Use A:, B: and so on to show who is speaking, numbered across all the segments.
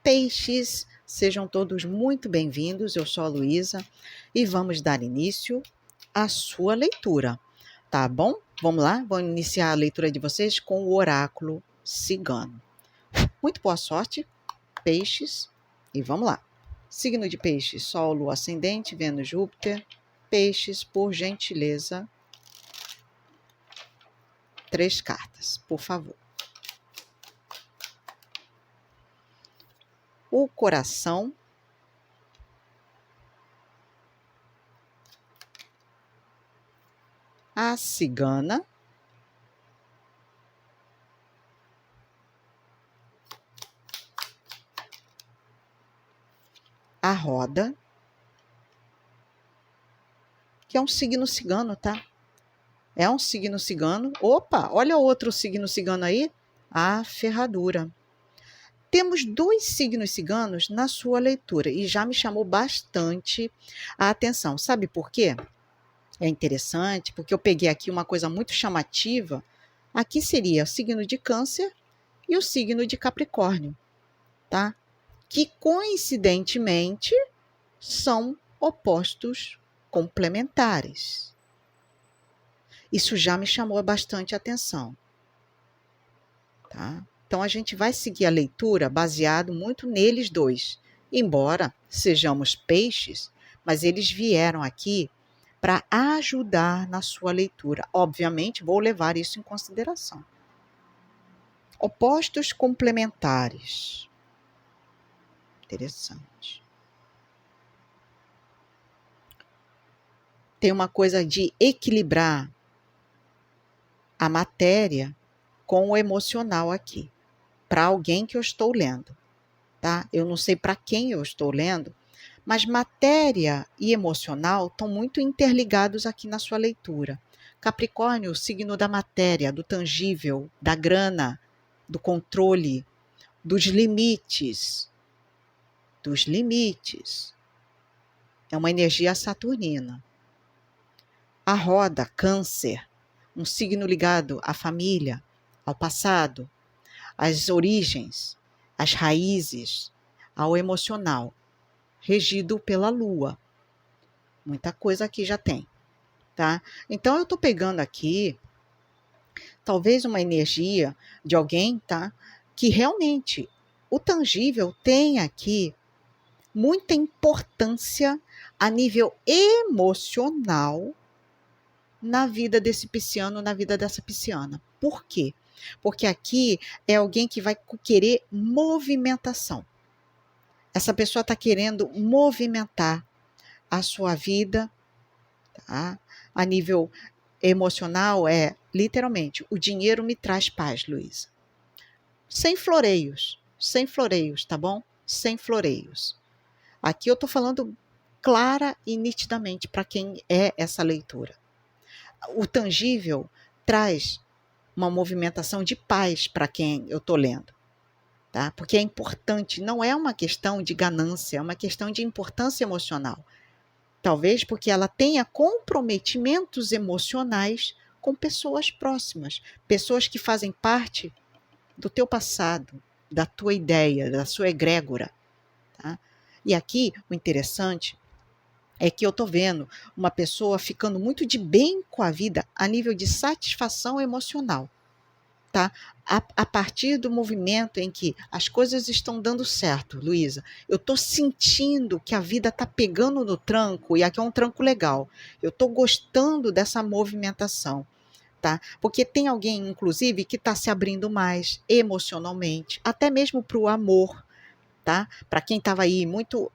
A: Peixes, sejam todos muito bem-vindos. Eu sou a Luísa e vamos dar início à sua leitura, tá bom? Vamos lá, vou iniciar a leitura de vocês com o oráculo cigano. Muito boa sorte, Peixes, e vamos lá. Signo de Peixes, Sol, Lua, Ascendente, Vênus, Júpiter. Peixes, por gentileza, 3 cartas, por favor. O coração, a cigana, a roda, que é um signo cigano, tá? É um signo cigano. Opa, olha outro signo cigano aí, a ferradura. Temos 2 signos ciganos na sua leitura e já me chamou bastante a atenção. Sabe por quê? É interessante, porque eu peguei aqui uma coisa muito chamativa. Aqui seria o signo de Câncer e o signo de Capricórnio, tá? Que coincidentemente são opostos complementares. Isso já me chamou bastante atenção, tá? Então, a gente vai seguir a leitura baseado muito neles dois. Embora sejamos peixes, mas eles vieram aqui para ajudar na sua leitura. Obviamente, vou levar isso em consideração. Opostos complementares. Interessante. Tem uma coisa de equilibrar a matéria com o emocional aqui. Para alguém que eu estou lendo, tá? Eu não sei para quem eu estou lendo, mas matéria e emocional estão muito interligados aqui na sua leitura. Capricórnio, o signo da matéria, do tangível, da grana, do controle, dos limites. Dos limites. É uma energia saturnina. A roda, Câncer, um signo ligado à família, ao passado, às origens, às raízes, ao emocional, regido pela Lua. Muita coisa aqui já tem, tá? Então, eu estou pegando aqui, talvez uma energia de alguém, tá? Que realmente, o tangível tem aqui muita importância a nível emocional na vida desse pisciano, na vida dessa pisciana. Por quê? Porque aqui é alguém que vai querer movimentação. Essa pessoa está querendo movimentar a sua vida, tá? A nível emocional literalmente, o dinheiro me traz paz, Luísa. Sem floreios, tá bom? Sem floreios. Aqui eu estou falando clara e nitidamente para quem é essa leitura. O tangível traz uma movimentação de paz para quem eu estou lendo, tá? Porque é importante, não é uma questão de ganância, é uma questão de importância emocional. Talvez porque ela tenha comprometimentos emocionais com pessoas próximas, pessoas que fazem parte do teu passado, da tua ideia, da sua egrégora, tá? E aqui, o interessante é que eu estou vendo uma pessoa ficando muito de bem com a vida a nível de satisfação emocional, tá? A partir do movimento em que as coisas estão dando certo, Luísa, eu estou sentindo que a vida está pegando no tranco, e aqui é um tranco legal. Eu estou gostando dessa movimentação, tá? Porque tem alguém, inclusive, que está se abrindo mais emocionalmente, até mesmo para o amor, tá? Para quem estava aí muito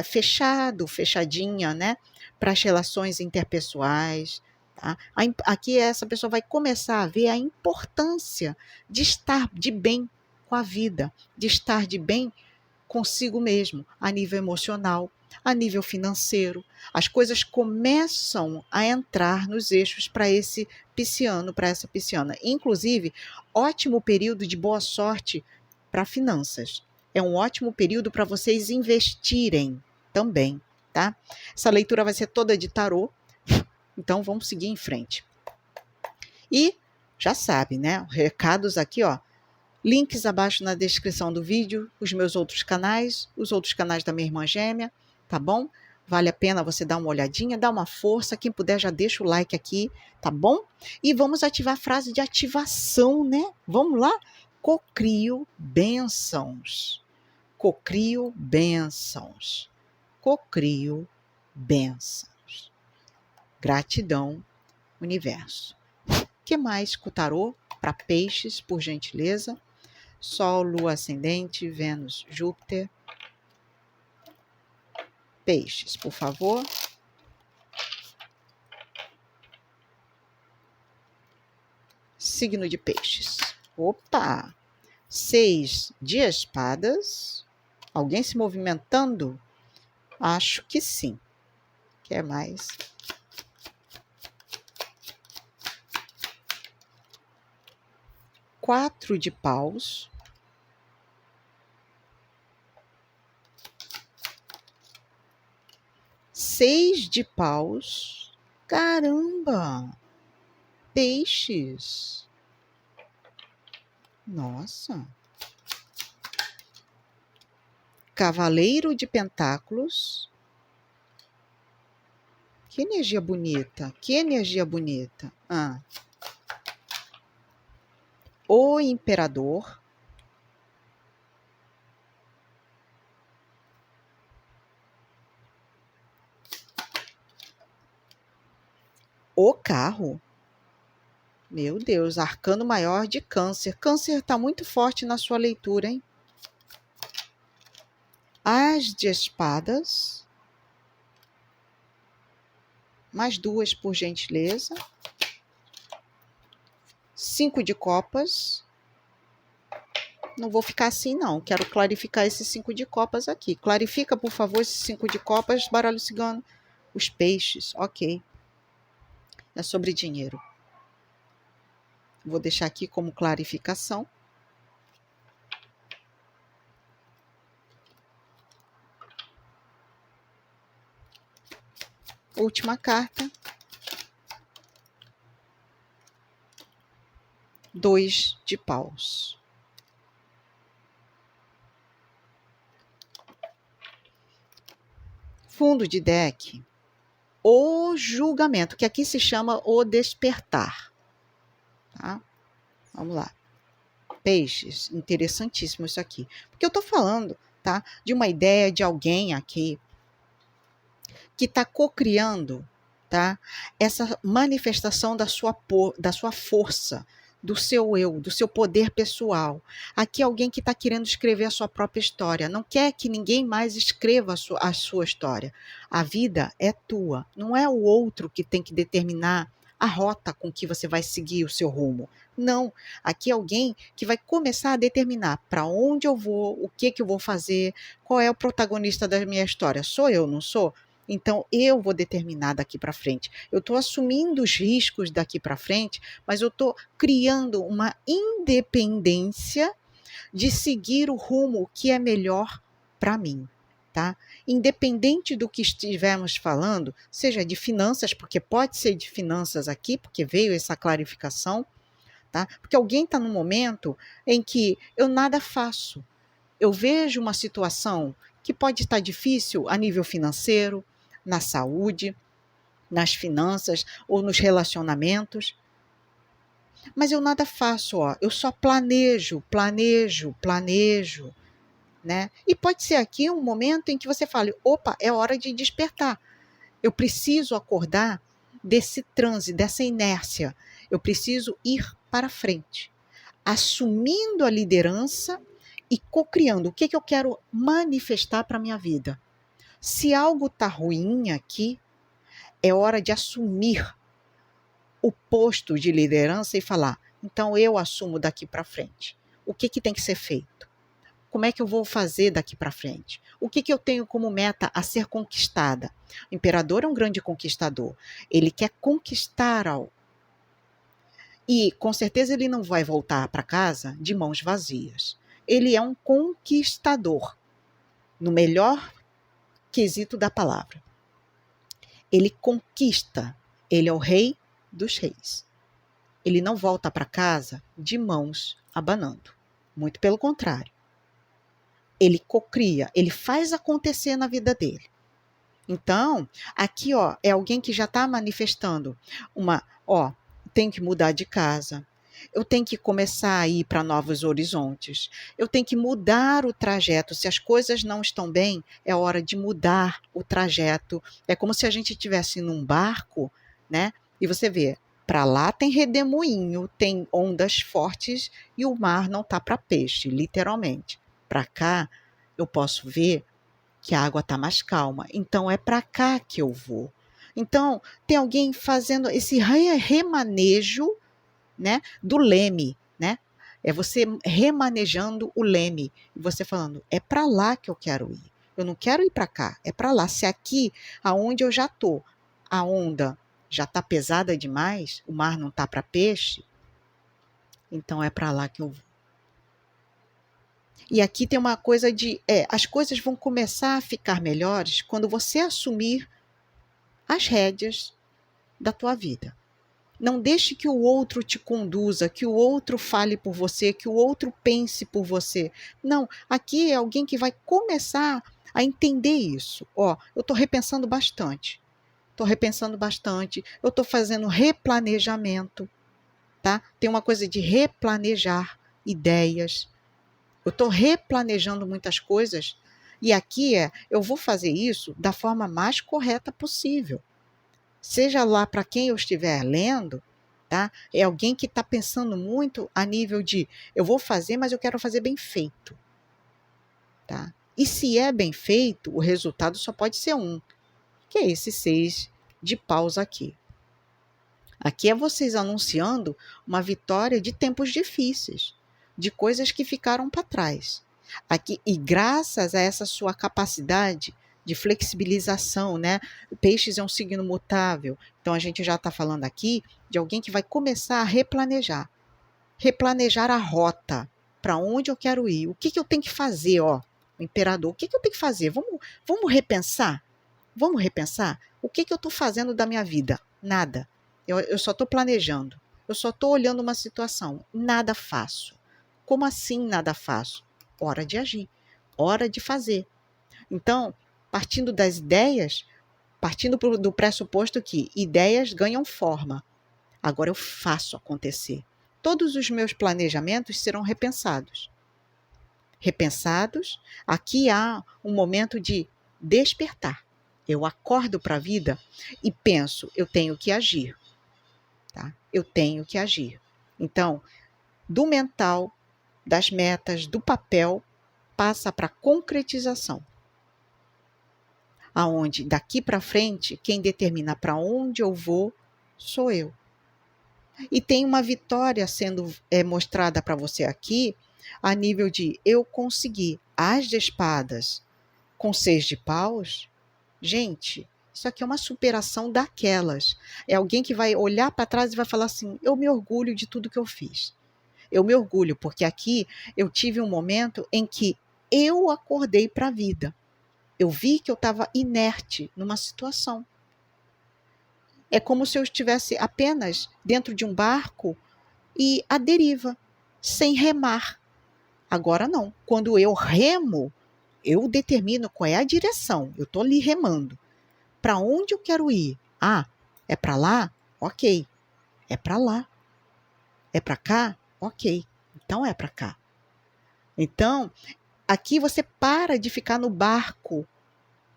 A: fechado, fechadinha, né? Para as relações interpessoais, tá? Aqui essa pessoa vai começar a ver a importância de estar de bem com a vida, de estar de bem consigo mesmo, a nível emocional, a nível financeiro. As coisas começam a entrar nos eixos para esse pisciano, para essa pisciana. Inclusive, ótimo período de boa sorte para finanças. É um ótimo período para vocês investirem também, tá? Essa leitura vai ser toda de tarô, então vamos seguir em frente. E já sabe, né? Recados aqui, ó. Links abaixo na descrição do vídeo, os meus outros canais, os outros canais da minha irmã gêmea, tá bom? Vale a pena você dar uma olhadinha, dar uma força. Quem puder já deixa o like aqui, tá bom? E vamos ativar a frase de ativação, né? Vamos lá? Cocrio bênçãos. Cocrio bênçãos. Cocrio bênçãos. Gratidão, universo. O que mais com o tarô? Para peixes, por gentileza. Sol, Lua, Ascendente, Vênus, Júpiter. Peixes, por favor. Signo de peixes. Opa! 6 de espadas. Alguém se movimentando? Acho que sim. Quer mais? 4 de paus. 6 de paus. Caramba! Peixes. Nossa. Cavaleiro de pentáculos. Que energia bonita. Que energia bonita. O imperador. O carro. Meu Deus, arcano maior de câncer. Câncer está muito forte na sua leitura, hein? As de espadas. Mais 2, por gentileza. 5 de copas. Não vou ficar assim, não. Quero clarificar esses 5 de copas aqui. Clarifica, por favor, esses 5 de copas, baralho cigano. Os peixes, ok. É sobre dinheiro. Vou deixar aqui como clarificação. Última carta. 2 de paus. Fundo de deck. O julgamento, que aqui se chama o despertar. Tá? Vamos lá. Peixes, interessantíssimo isso aqui. Porque eu estou falando, tá, de uma ideia de alguém aqui que está cocriando, tá, essa manifestação da sua força, do seu eu, do seu poder pessoal. Aqui alguém que está querendo escrever a sua própria história, não quer que ninguém mais escreva a sua história. A vida é tua, não é o outro que tem que determinar a rota com que você vai seguir o seu rumo. Não, aqui é alguém que vai começar a determinar para onde eu vou, o que eu vou fazer, qual é o protagonista da minha história. Sou eu, não sou? Então, eu vou determinar daqui para frente. Eu estou assumindo os riscos daqui para frente, mas eu estou criando uma independência de seguir o rumo que é melhor para mim. Tá? Independente do que estivermos falando, seja de finanças, porque pode ser de finanças aqui, porque veio essa clarificação, tá? Porque alguém está num momento em que eu nada faço. Eu vejo uma situação que pode estar difícil a nível financeiro, na saúde, nas finanças ou nos relacionamentos. Mas eu nada faço, ó. Eu só planejo. Né? E pode ser aqui um momento em que você fale, opa, é hora de despertar. Eu preciso acordar desse transe, dessa inércia. Eu preciso ir para frente, assumindo a liderança e cocriando o que eu quero manifestar para a minha vida. Se algo está ruim aqui, é hora de assumir o posto de liderança e falar, então eu assumo daqui para frente. O que tem que ser feito? Como é que eu vou fazer daqui para frente? O que eu tenho como meta a ser conquistada? O imperador é um grande conquistador. Ele quer conquistar algo. E, com certeza, ele não vai voltar para casa de mãos vazias. Ele é um conquistador, no melhor quesito da palavra. Ele conquista. Ele é o rei dos reis. Ele não volta para casa de mãos abanando. Muito pelo contrário. Ele cocria, ele faz acontecer na vida dele. Então, aqui, ó, é alguém que já está manifestando tenho que mudar de casa, eu tenho que começar a ir para novos horizontes, eu tenho que mudar o trajeto. Se as coisas não estão bem, é hora de mudar o trajeto. É como se a gente estivesse num barco, né? E você vê, para lá tem redemoinho, tem ondas fortes e o mar não tá para peixe, literalmente. Para cá, eu posso ver que a água está mais calma. Então é para cá que eu vou. Então tem alguém fazendo esse remanejo, né, do leme, né? É você remanejando o leme e você falando, é para lá que eu quero ir. Eu não quero ir para cá, é para lá. Se aqui, aonde eu já tô, a onda já está pesada demais, o mar não está para peixe, então é para lá que eu vou. E aqui tem uma coisa as coisas vão começar a ficar melhores quando você assumir as rédeas da tua vida. Não deixe que o outro te conduza, que o outro fale por você, que o outro pense por você. Não, aqui é alguém que vai começar a entender isso. Ó, eu estou repensando bastante. Eu estou fazendo replanejamento, tá? Tem uma coisa de replanejar ideias. Eu estou replanejando muitas coisas e aqui eu vou fazer isso da forma mais correta possível. Seja lá para quem eu estiver lendo, tá? É alguém que está pensando muito a nível de eu vou fazer, mas eu quero fazer bem feito, tá? E se é bem feito, o resultado só pode ser um, que é esse 6 de paus aqui. Aqui é vocês anunciando uma vitória de tempos difíceis, de coisas que ficaram para trás. Aqui, e graças a essa sua capacidade de flexibilização, né? O peixes é um signo mutável, então a gente já está falando aqui de alguém que vai começar a replanejar a rota, para onde eu quero ir, o que eu tenho que fazer, ó, o imperador, o que eu tenho que fazer? Vamos repensar? Vamos repensar? O que eu estou fazendo da minha vida? Nada. Eu só estou planejando. Eu só estou olhando uma situação. Nada faço. Como assim nada faço? Hora de agir. Hora de fazer. Então, partindo das ideias, partindo do pressuposto que ideias ganham forma. Agora eu faço acontecer. Todos os meus planejamentos serão repensados. Repensados, aqui há um momento de despertar. Eu acordo para a vida e penso, eu tenho que agir. Tá? Eu tenho que agir. Então, do mental, das metas, do papel, passa para a concretização. Aonde, daqui para frente, quem determina para onde eu vou sou eu. E tem uma vitória sendo mostrada para você aqui, a nível de eu conseguir as de espadas com 6 de paus. Gente, isso aqui é uma superação daquelas. É alguém que vai olhar para trás e vai falar assim, eu me orgulho de tudo que eu fiz. Eu me orgulho, porque aqui eu tive um momento em que eu acordei para a vida. Eu vi que eu estava inerte numa situação. É como se eu estivesse apenas dentro de um barco e à deriva, sem remar. Agora não. Quando eu remo, eu determino qual é a direção. Eu estou ali remando. Para onde eu quero ir? Ah, é para lá? Ok. É para lá. É para cá? Ok. Então é para cá. Então, aqui você para de ficar no barco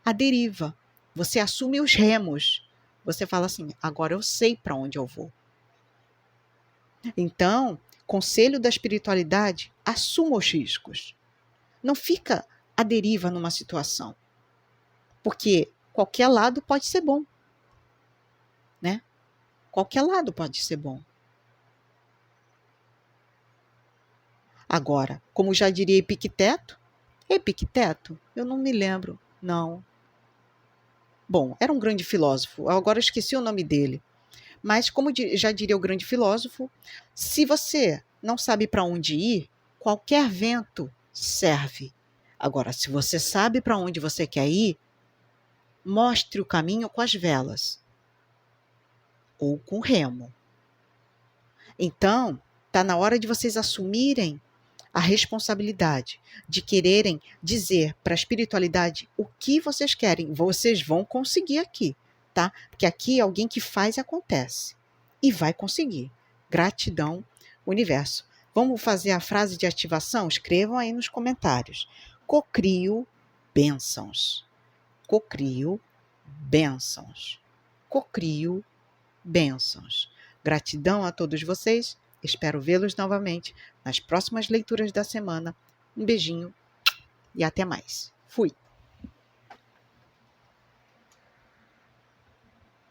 A: à deriva. Você assume os remos. Você fala assim, agora eu sei para onde eu vou. Então, conselho da espiritualidade, assuma os riscos. Não fica à deriva numa situação. Porque qualquer lado pode ser bom. Né? Qualquer lado pode ser bom. Agora, como já diria Epicteto, eu não me lembro, não. Bom, era um grande filósofo, agora eu esqueci o nome dele. Mas, como já diria o grande filósofo, se você não sabe para onde ir, qualquer vento serve. Agora, se você sabe para onde você quer ir, mostre o caminho com as velas ou com remo. Então, está na hora de vocês assumirem a responsabilidade de quererem dizer para a espiritualidade o que vocês querem. Vocês vão conseguir aqui, tá? Porque aqui é alguém que faz e acontece. E vai conseguir. Gratidão, universo. Vamos fazer a frase de ativação? Escrevam aí nos comentários. Cocrio bênçãos. Cocrio bênçãos. Cocrio bênçãos. Gratidão a todos vocês. Espero vê-los novamente nas próximas leituras da semana. Um beijinho e até mais. Fui!